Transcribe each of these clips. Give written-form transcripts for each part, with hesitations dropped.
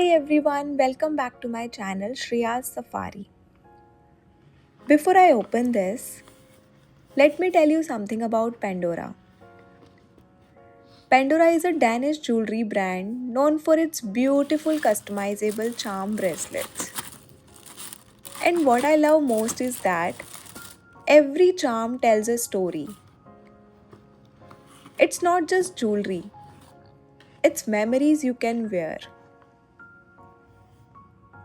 Hi everyone, welcome back to my channel Shreya's Safari. Before I open this, let me tell you something about Pandora. Pandora is a Danish jewelry brand known for its beautiful customizable charm bracelets. And what I love most is that every charm tells a story. It's not just jewelry, it's memories you can wear.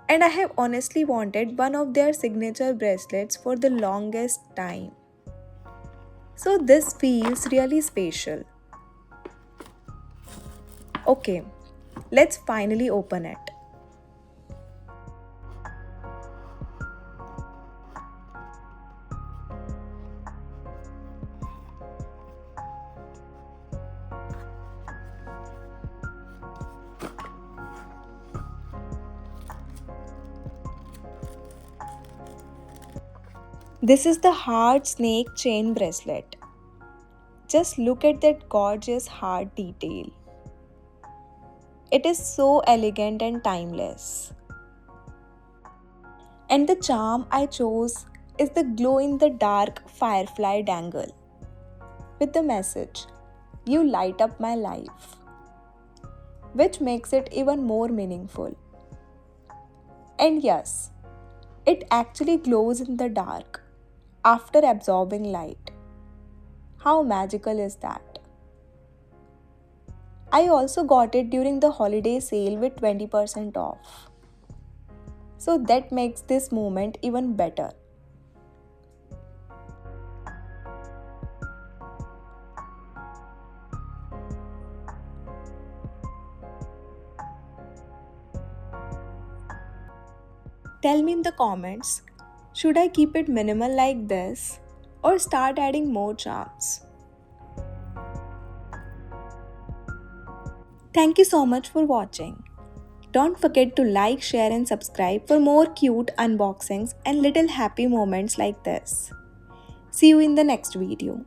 And I have honestly wanted one of their signature bracelets for the longest time. So this feels really special. Okay, let's finally open it. This is the heart snake chain bracelet. Just look at that gorgeous heart detail. It is so elegant and timeless. And the charm I chose is the glow-in-the-dark Firefly Dangle with the message, "You light up my life," which makes it even more meaningful. And yes, it actually glows in the dark after absorbing light. How magical is that? I also got it during the holiday sale with 20% off. So that makes this moment even better. Tell me in the comments, should I keep it minimal like this or start adding more charms? Thank you so much for watching. Don't forget to like, share and subscribe for more cute unboxings and little happy moments like this. See you in the next video.